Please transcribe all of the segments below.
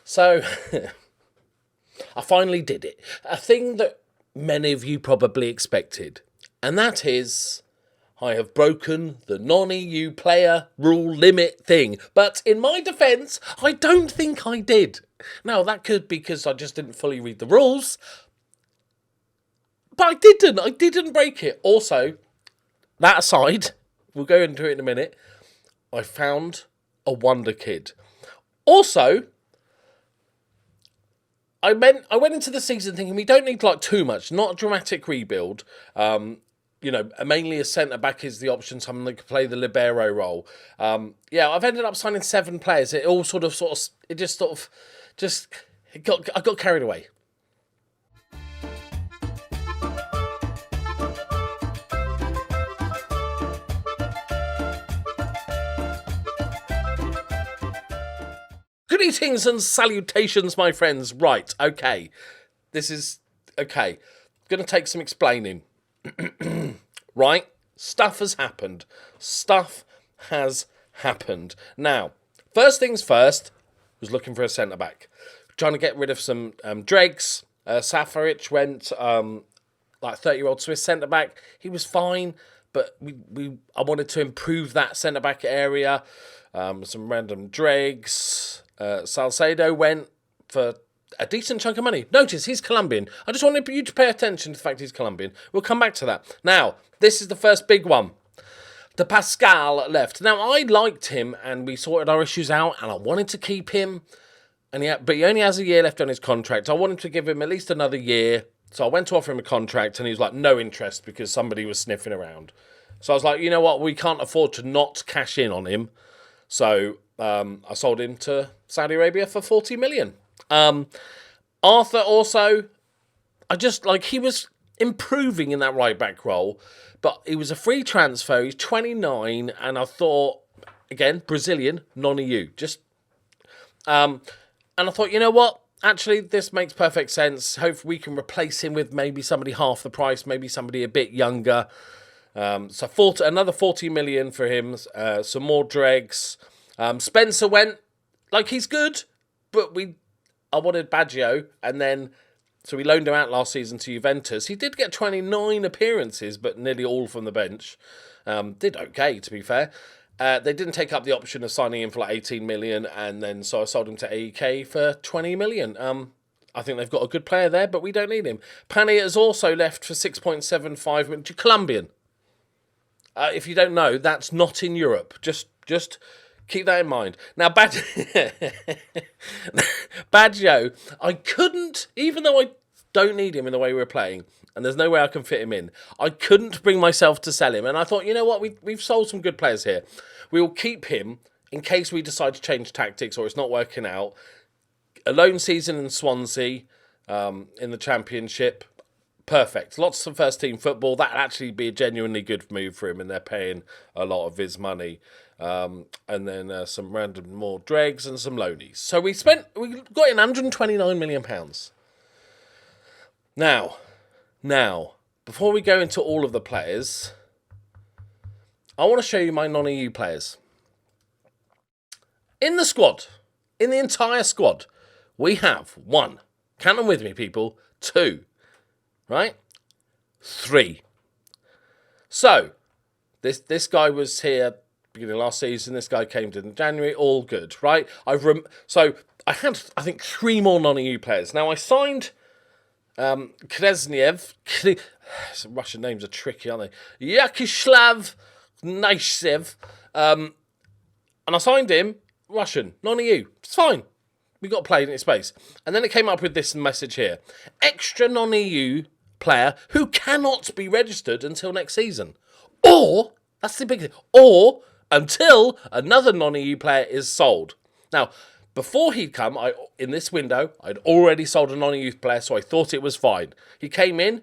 So, I finally did it. A thing that many of you probably expected. And that is, I have broken the non-EU player rule limit thing. But in my defence, I don't think I did. Now, that could be because I just didn't fully read the rules. But I didn't break it. Also, that aside, we'll go into it in a minute, I found a wonderkid. Also, I went into the season thinking we don't need like too much, not a dramatic rebuild. Mainly a centre-back is the option, someone that can play the libero role. I've ended up signing 7 players. It all I got carried away. Greetings and salutations, my friends. Right, okay. This is... okay. Going to take some explaining. Right? Stuff has happened. Now, first things first, was looking for a centre-back. Trying to get rid of some dregs. Safaric went, 30-year-old Swiss centre-back. He was fine, but I wanted to improve that centre-back area. Some random dregs. Salcedo went for a decent chunk of money. Notice, he's Colombian. I just wanted you to pay attention to the fact he's Colombian. We'll come back to that. Now, this is the first big one. De Pascal left. Now, I liked him, and we sorted our issues out, and I wanted to keep him. But he only has a year left on his contract. I wanted to give him at least another year. So I went to offer him a contract, and he was like, no interest, because somebody was sniffing around. So I was like, you know what? We can't afford to not cash in on him. So I sold him to Saudi Arabia for 40 million. Arthur also, he was improving in that right back role, but he was a free transfer. He's 29, and I thought, again, Brazilian, non-EU. And I thought, you know what? Actually, this makes perfect sense. Hopefully we can replace him with maybe somebody half the price, maybe somebody a bit younger. Another 40 million for him, some more dregs. Spencer went, he's good, but I wanted Baggio, so we loaned him out last season to Juventus. He did get 29 appearances, but nearly all from the bench. Did okay, to be fair. They didn't take up the option of signing him for 18 million, so I sold him to AEK for 20 million. I think they've got a good player there, but we don't need him. Pani has also left for 6.75 million. Colombian. If you don't know, that's not in Europe. Just keep that in mind. Now, Baggio, I couldn't, even though I don't need him in the way we're playing, and there's no way I can fit him in, I couldn't bring myself to sell him. And I thought, you know what, we've sold some good players here. We will keep him in case we decide to change tactics or it's not working out. A loan season in Swansea, in the Championship. Perfect. Lots of first-team football. That'd actually be a genuinely good move for him, and they're paying a lot of his money. And then some random more dregs and some loanies. So we got in £129 million. Now, before we go into all of the players, I want to show you my non-EU players. In the squad, in the entire squad, we have 1. Count them with me, people. 2. Right? 3. So, this guy was here beginning of last season. This guy came in January. All good, right? So I had, I think, 3 more non-EU players. Now I signed Krezniev. Some Russian names are tricky, aren't they? Yakislav Naishev. And I signed him Russian, non-EU. It's fine. We got played in his space. And then it came up with this message here: extra non-EU player who cannot be registered until next season. Or, that's the big thing, or until another non-EU player is sold. Now, before he'd come, in this window, I'd already sold a non-EU player, so I thought it was fine. He came in,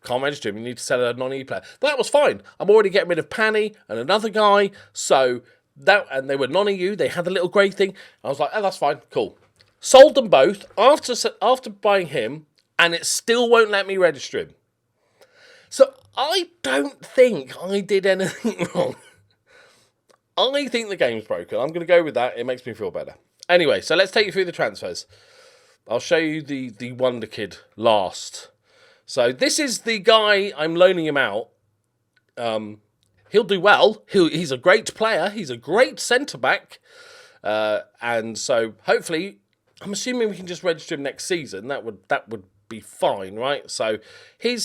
can't register him, you need to sell a non-EU player. That was fine. I'm already getting rid of Pani and another guy, and they were non-EU, they had the little grey thing. I was like, oh, that's fine, cool. Sold them both after buying him, and it still won't let me register him. So I don't think I did anything wrong. I think the game's broken. I'm going to go with that. It makes me feel better. Anyway, so let's take you through the transfers. I'll show you the wonder kid last. So this is the guy, I'm loaning him out. He'll do well. He's a great player. He's a great centre-back. And so hopefully, I'm assuming we can just register him next season. That would be fine, right? So we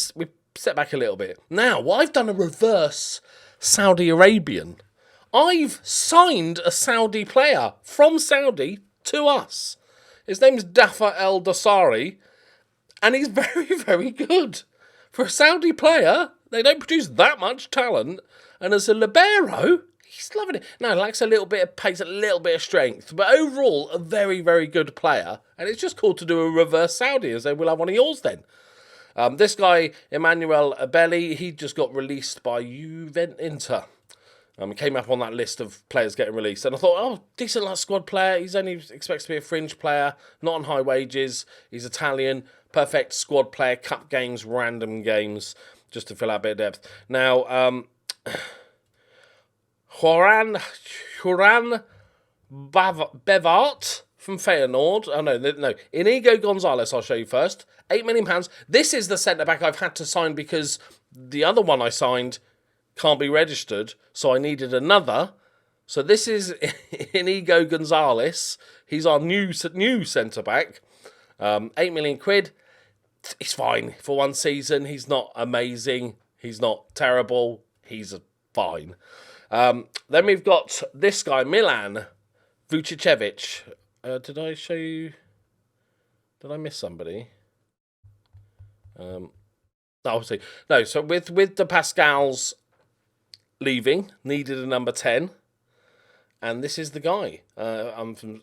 set back a little bit. Now, I've done a reverse Saudi Arabian. I've signed a Saudi player from Saudi to us. His name's Dafa El Dasari, and he's very, very good. For a Saudi player, they don't produce that much talent, and as a libero, he's loving it. Now, he lacks a little bit of pace, a little bit of strength, but overall, a very, very good player, and it's just cool to do a reverse Saudi, as they will have one of yours then. This guy, Emmanuel Abelli, he just got released by Juventus. He came up on that list of players getting released. And I thought, oh, decent like squad player. He's only expects to be a fringe player, not on high wages. He's Italian, perfect squad player, cup games, random games, just to fill out a bit of depth. Now, Joran Bevart from Feyenoord. Oh, no. Inigo Gonzalez, I'll show you first. £8 million. This is the centre-back I've had to sign because the other one I signed can't be registered, so I needed another. So this is Inigo Gonzalez. He's our new centre-back. £8 million. He's fine for one season. He's not amazing. He's not terrible. He's fine. Then we've got this guy, Milan Vucicevic. Did I show you? Did I miss somebody? Obviously. No, so with the Pascals leaving, needed a number 10. And this is the guy. I'm from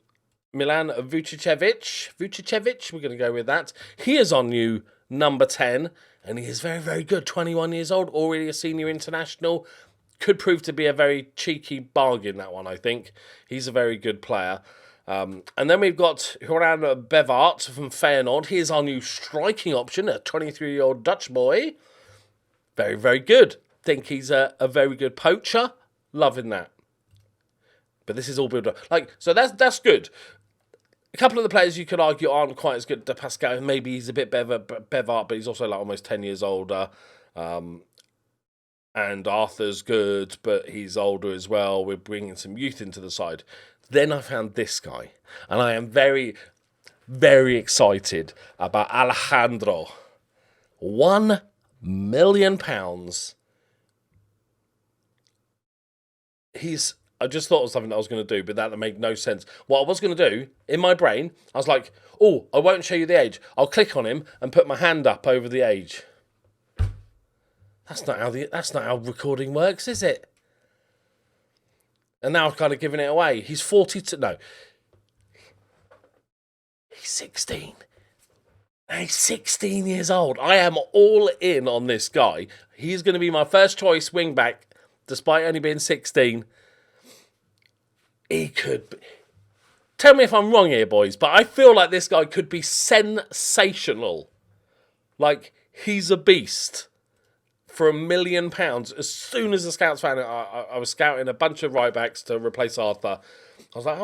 Milan Vucicevic. We're going to go with that. He is our new number 10. And he is very, very good. 21 years old, already a senior international. Could prove to be a very cheeky bargain, that one, I think. He's a very good player. And then we've got Joran Bevart from Feyenoord. He is our new striking option, a 23-year-old Dutch boy. Very, very good. Think he's a very good poacher. Loving that. But this is all built up. So that's good. A couple of the players you could argue aren't quite as good. De Pascal, maybe he's a bit Bevart, but he's also almost 10 years older. And Arthur's good, but he's older as well. We're bringing some youth into the side. Then I found this guy. And I am very, very excited about Alejandro. £1 million. I just thought of something that I was going to do, but that made no sense. What I was going to do, in my brain, I was like, oh, I won't show you the age. I'll click on him and put my hand up over the age. That's not how recording works, is it? And now I've kind of given it away. He's 42. No. He's 16. He's 16 years old. I am all in on this guy. He's going to be my first choice wing back, despite only being 16. He could be. Tell me if I'm wrong here, boys, but I feel like this guy could be sensational. Like, he's a beast. For £1 million, as soon as the scouts found it, I was scouting a bunch of right backs to replace Arthur. I was like,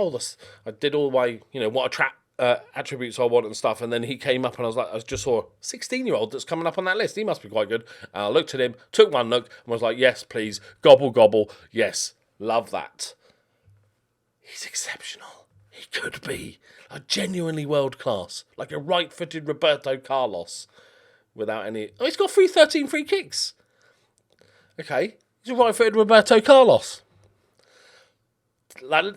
I did all my, what attributes I want and stuff. And then he came up and I just saw a 16-year-old that's coming up on that list. He must be quite good. I looked at him, took one look, and was like, yes, please, gobble, gobble. Yes, love that. He's exceptional. He could be a genuinely world class, like a right-footed Roberto Carlos without any. Oh, he's got 13 free kicks. Okay, he's a right-footed Roberto Carlos.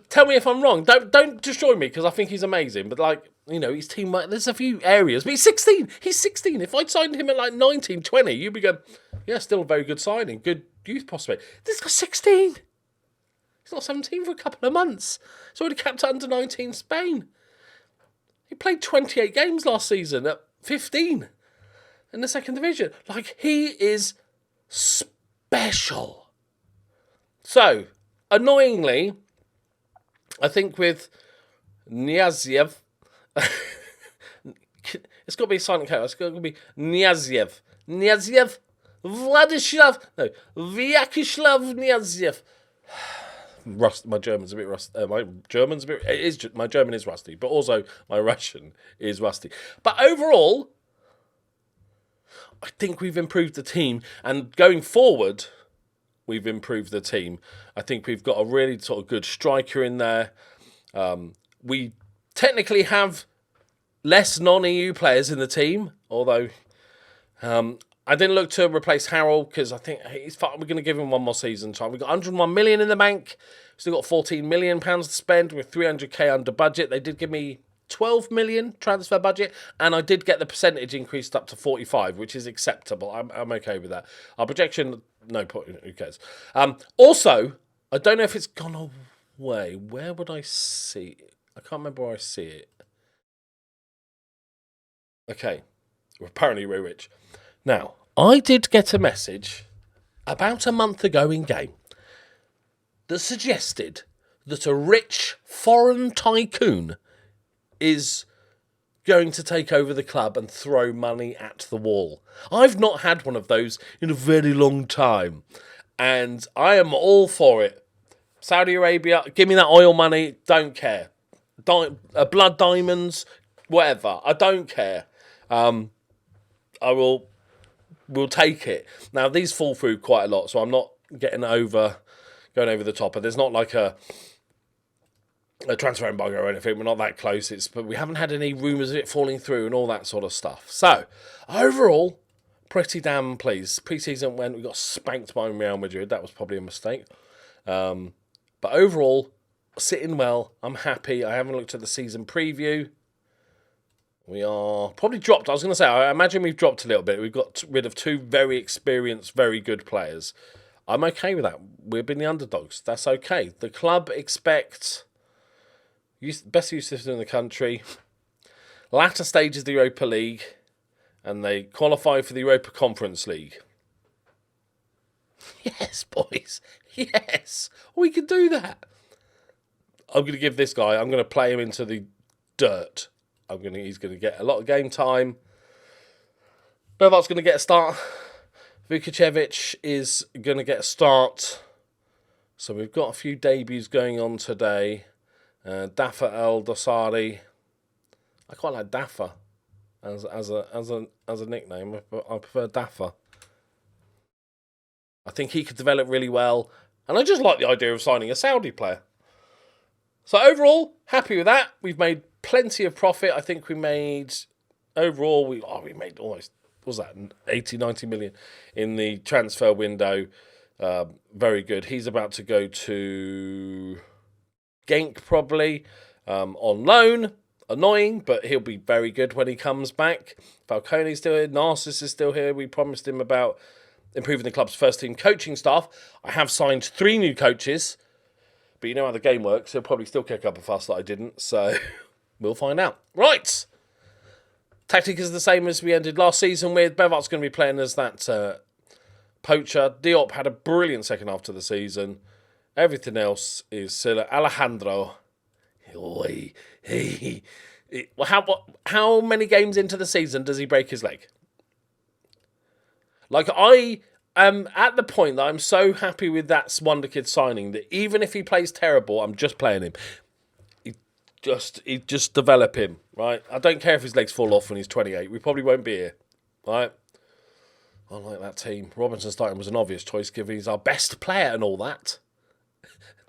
Tell me if I'm wrong. Don't destroy me because I think he's amazing. But his team. There's a few areas. But he's 16. He's 16. If I'd signed him at 19, 20, you'd be going, yeah, still a very good signing, good youth prospect. This guy's 16. He's not 17 for a couple of months. He's already capped under 19 Spain. He played 28 games last season at 15 in the second division. He is special. So, annoyingly, I think with Niaziev, it's got to be a silent K. It's got to be Niaziev. Vyacheslav Niaziev. My German's a bit rusty. My German's a bit. My German is rusty, but also my Russian is rusty. But overall, I think we've improved the team, and going forward, we've improved the team. I think we've got a really sort of good striker in there. We technically have less non-EU players in the team, although I didn't look to replace Harold because I think he's fine. We're going to give him one more season time. We've got 101 million in the bank. Still got 14 million pounds to spend with 300k under budget. They did give me 12 million transfer budget, and I did get the percentage increased up to 45, which is acceptable. I'm okay with that. Our projection, no point, who cares? Also, I don't know if it's gone away. Where would I see it? I can't remember where I see it. Okay, we're apparently very rich. Now, I did get a message about a month ago in game that suggested that a rich foreign tycoon is going to take over the club and throw money at the wall. I've not had one of those in a very long time, and I am all for it. Saudi Arabia, give me that oil money, don't care. Blood diamonds, whatever, I don't care. We'll take it. Now, these fall through quite a lot, so I'm not going over the top. But there's not like a transfer embargo or anything. We're not that close. But we haven't had any rumours of it falling through and all that sort of stuff. So, overall, pretty damn pleased. Pre-season when we got spanked by Real Madrid. That was probably a mistake. But overall, sitting well. I'm happy. I haven't looked at the season preview. We are probably dropped. I was going to say, I imagine we've dropped a little bit. We've got rid of two very experienced, very good players. I'm okay with that. We've been the underdogs. That's okay. The club expect best youth system in the country, latter stages of the Europa League, and they qualify for the Europa Conference League. Yes, boys. Yes. We can do that. I'm going to give this guy, I'm going to play him into the dirt. He's going to get a lot of game time. Bervart's going to get a start. Vukicevic is going to get a start. So we've got a few debuts going on today. Dafa El Dosari. I quite like Dafa as a nickname. I prefer Dafa. I think he could develop really well. And I just like the idea of signing a Saudi player. So overall, happy with that. We've made plenty of profit. I think we made, overall, we made almost, what was that, 80, 90 million in the transfer window. Very good. He's about to go to Genk probably on loan. Annoying, but he'll be very good when he comes back. Falcone's still here. Narcissus is still here. We promised him about improving the club's first team coaching staff. I have signed 3 new coaches. But you know how the game works. He'll probably still kick up a fuss that I didn't. So we'll find out. Right. Tactic is the same as we ended last season with. Bevart's going to be playing as that poacher. Diop had a brilliant second half to the season. Everything else is Silla. Alejandro. How many games into the season does he break his leg? Like, I am at the point that I'm so happy with that wonderkid signing that even if he plays terrible, I'm just playing him. He just develop him, right? I don't care if his legs fall off when he's 28. We probably won't be here, right? I like that team. Robinson starting was an obvious choice given he's our best player and all that.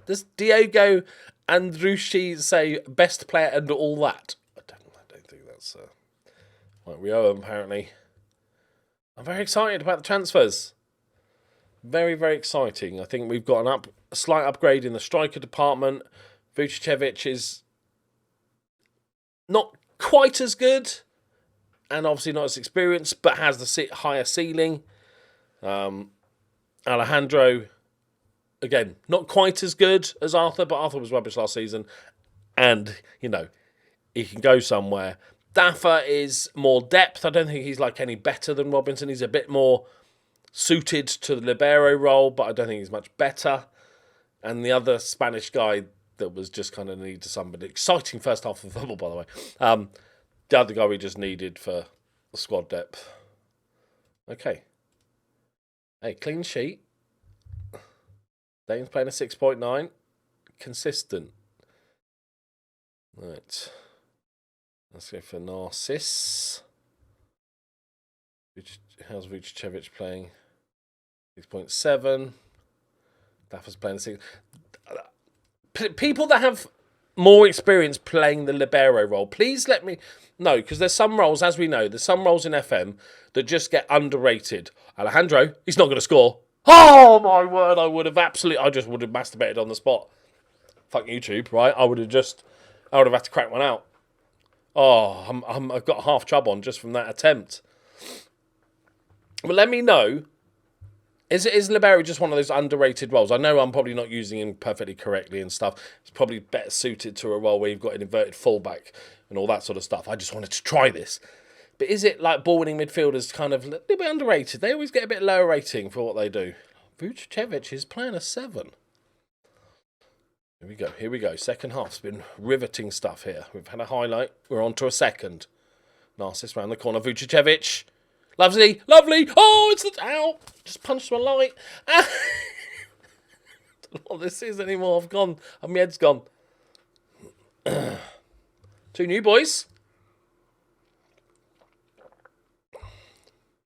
Does Diego Andrucci say best player and all that? I don't think that's... Right, we owe him, apparently. I'm very excited about the transfers. Very, very exciting. I think we've got a slight upgrade in the striker department. Vukicevic is not quite as good and obviously not as experienced, but has the higher ceiling. Alejandro, again, not quite as good as Arthur, but Arthur was rubbish last season. And, he can go somewhere. Dafa is more depth. I don't think he's like any better than Robinson. He's a bit more suited to the libero role, but I don't think he's much better. And the other Spanish guy that was just kind of needed somebody. Exciting first half of football, by the way. The other guy we just needed for the squad depth. Okay. Hey, clean sheet. Dane's playing a 6.9. consistent. Right. Let's go for Narciss. How's Vucevic playing? 6.7. Daffer's playing 6. People that have more experience playing the libero role, please let me know, because there's some roles, as we know, there's some roles in FM that just get underrated. Alejandro, he's not going to score. Oh my word, I just would have masturbated on the spot. Fuck YouTube, right? I would have had to crack one out. Oh, I've got half chub on just from that attempt. But let me know, is libero just one of those underrated roles? I know I'm probably not using him perfectly correctly and stuff. It's probably better suited to a role where you've got an inverted fullback and all that sort of stuff. I just wanted to try this. But is it like ball-winning midfielders kind of a little bit underrated? They always get a bit lower rating for what they do. Vucevic is playing a 7. Here we go. Second half's been riveting stuff here. We've had a highlight. We're on to a second. Narciss round the corner. Vucevic. Lovely. Oh, it's the... Ow. Just punched my light. I don't know what this is anymore. I've gone. My head's gone. 2 new boys.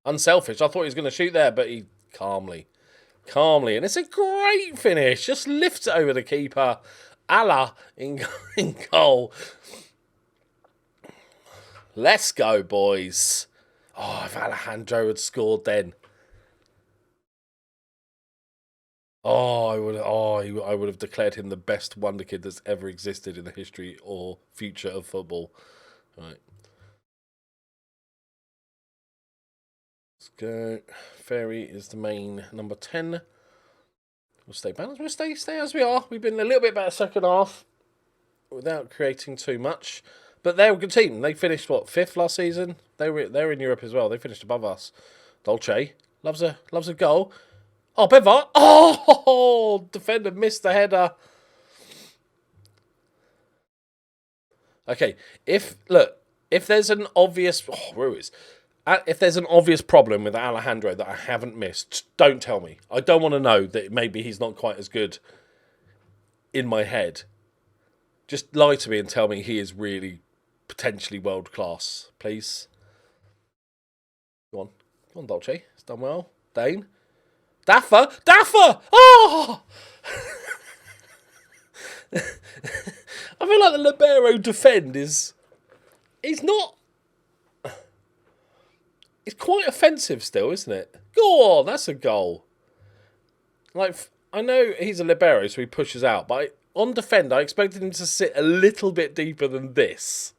Unselfish. I thought he was going to shoot there, but he calmly. And it's a great finish. Just lifts it over the keeper. Allah in goal. Let's go, boys. Oh, if Alejandro had scored then. I would have declared him the best wonderkid that's ever existed in the history or future of football. Right. Let's go. Ferry is the main number 10. We'll stay balanced. We'll stay as we are. We've been a little bit better second half without creating too much. But they're a good team. They finished, 5th last season? They were in Europe as well. They finished above us. Dolce loves a goal. Oh, Bevar. Oh, defender missed the header. Okay, if there's an obvious... if there's an obvious problem with Alejandro that I haven't missed, don't tell me. I don't want to know that maybe he's not quite as good in my head. Just lie to me and tell me he is really potentially world class, please. Go on, Dolce. It's done well. Dane. Daffer! Oh! I feel like the libero defend is... He's not... It's quite offensive still, isn't it? Go on, that's a goal. Like, I know he's a libero, so he pushes out, but on defend, I expected him to sit a little bit deeper than this.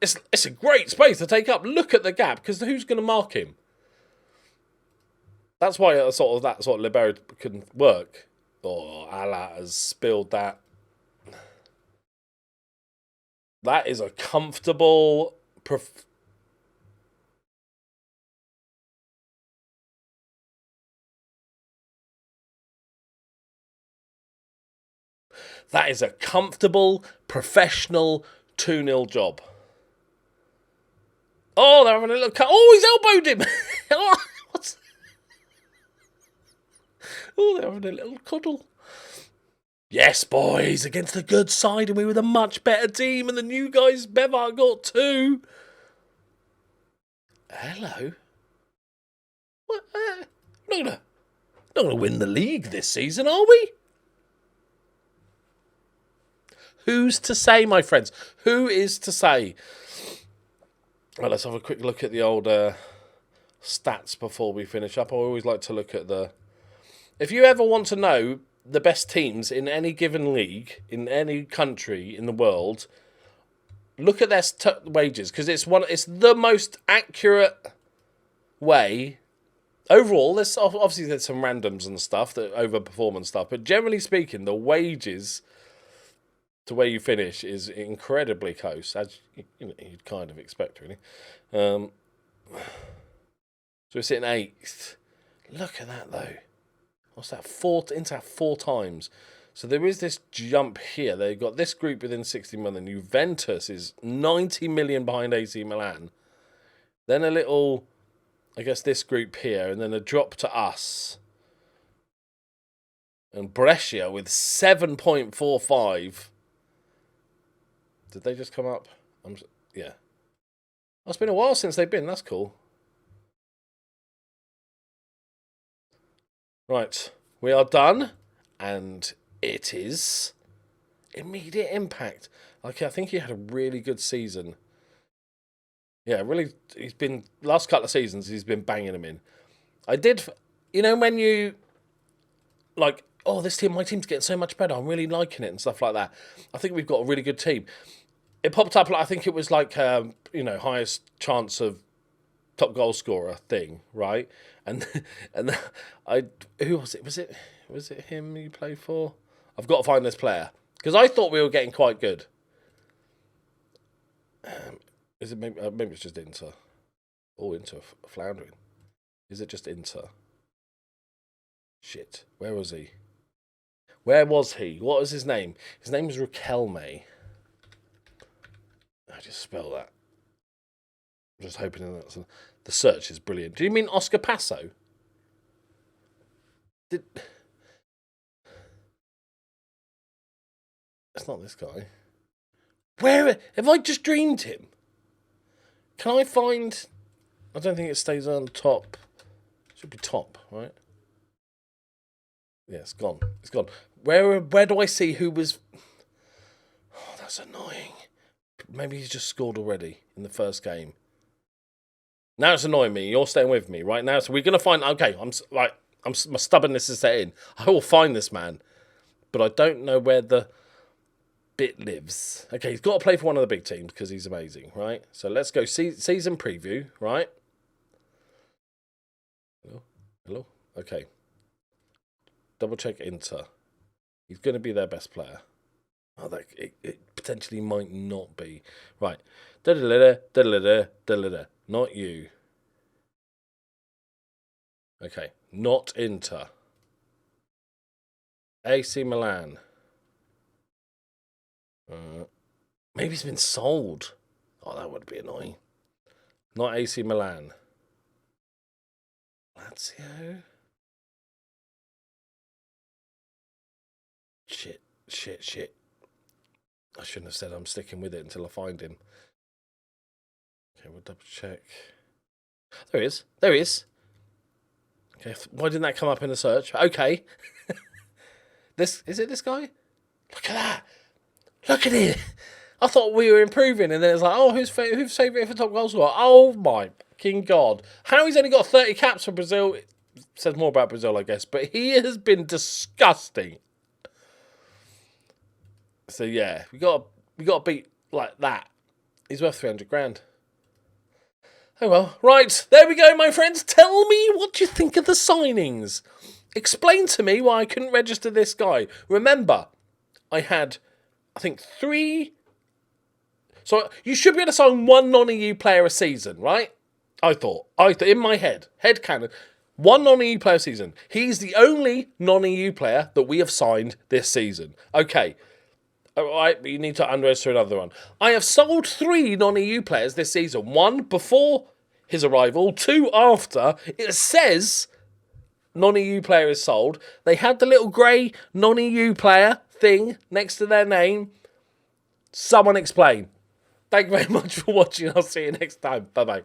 It's a great space to take up. Look at the gap, because who's going to mark him? That's why that sort of libero couldn't work. Oh, Allah has spilled that. That is a comfortable... That is a comfortable, professional 2-0 job. Oh, they're having a little cut. Oh, he's elbowed him. Oh, they're having a little cuddle. Yes, boys, against the good side, and we were the much better team, and the new guys, Bevar, got 2. Hello. What? Not gonna win the league this season, are we? Who's to say, my friends? Who is to say? Well, let's have a quick look at the old stats before we finish up. I always like to look at the... If you ever want to know the best teams in any given league, in any country in the world, look at their wages, because it's the most accurate way. Overall, there's some randoms and stuff that overperform and stuff, but generally speaking, the wages to where you finish is incredibly close, as you'd kind of expect, really. So we're sitting 8th. Look at that, though. What's that? 4 times. So there is this jump here. They've got this group within 60 million. Juventus is 90 million behind AC Milan. Then a little, I guess, this group here, and then a drop to us. And Brescia with 7.45. Did they just come up? Yeah. It's been a while since they've been. That's cool. Right. We are done. And it is immediate impact. Okay, I think he had a really good season. Yeah, really. He's been, last couple of seasons, he's been banging them in. I did, you know, when you, like, oh, my team's getting so much better. I'm really liking it and stuff like that. I think we've got a really good team. It popped up, I think it was like, highest chance of top goal scorer thing, right? And who was it? Was it him you played for? I've got to find this player because I thought we were getting quite good. Is it maybe it's just Inter? Oh, Inter floundering. Is it just Inter? Shit, where was he? Where was he? What was his name? His name was Riquelme. I just spell that. I'm just hoping that the search is brilliant. Do you mean Oscar Passo? It's not this guy. Where have I just dreamed him? Can I find? I don't think it stays on top. It should be top, right? Yeah, it's gone. It's gone. Where do I see who was? Oh, that's annoying. Maybe he's just scored already in the first game. Now it's annoying me. You're staying with me right now, so we're gonna find. Okay, my stubbornness is set in. I will find this man, but I don't know where the bit lives. Okay, he's got to play for one of the big teams because he's amazing, right? So let's go season preview, right? Hello. Okay. Double check Inter. He's going to be their best player. Oh, it potentially might not be. Right. Not you. Okay. Not Inter. AC Milan. Maybe he's been sold. Oh, that would be annoying. Not AC Milan. Lazio. Shit. I shouldn't have said I'm sticking with it until I find him. Okay, we'll double check. There he is. Okay, why didn't that come up in the search? Okay. Is it this guy? Look at that. Look at it. I thought we were improving, and then it's like, oh, who's favourite for top goal scorer? Oh my fucking god! How he's only got 30 caps for Brazil? It says more about Brazil, I guess, but he has been disgusting. So yeah, we got to beat like that. He's worth 300 grand. Oh well, right there we go, my friends. Tell me what you think of the signings. Explain to me why I couldn't register this guy. Remember, I had, I think, 3. So you should be able to sign 1 non-EU player a season, right? I thought in my head canon, 1 non-EU player a season. He's the only non-EU player that we have signed this season. Okay. All right, but you need to unregister another one. I have sold 3 non-EU players this season. 1 before his arrival, 2 after. It says non-EU player is sold. They had the little grey non-EU player thing next to their name. Someone explain. Thank you very much for watching. I'll see you next time. Bye-bye.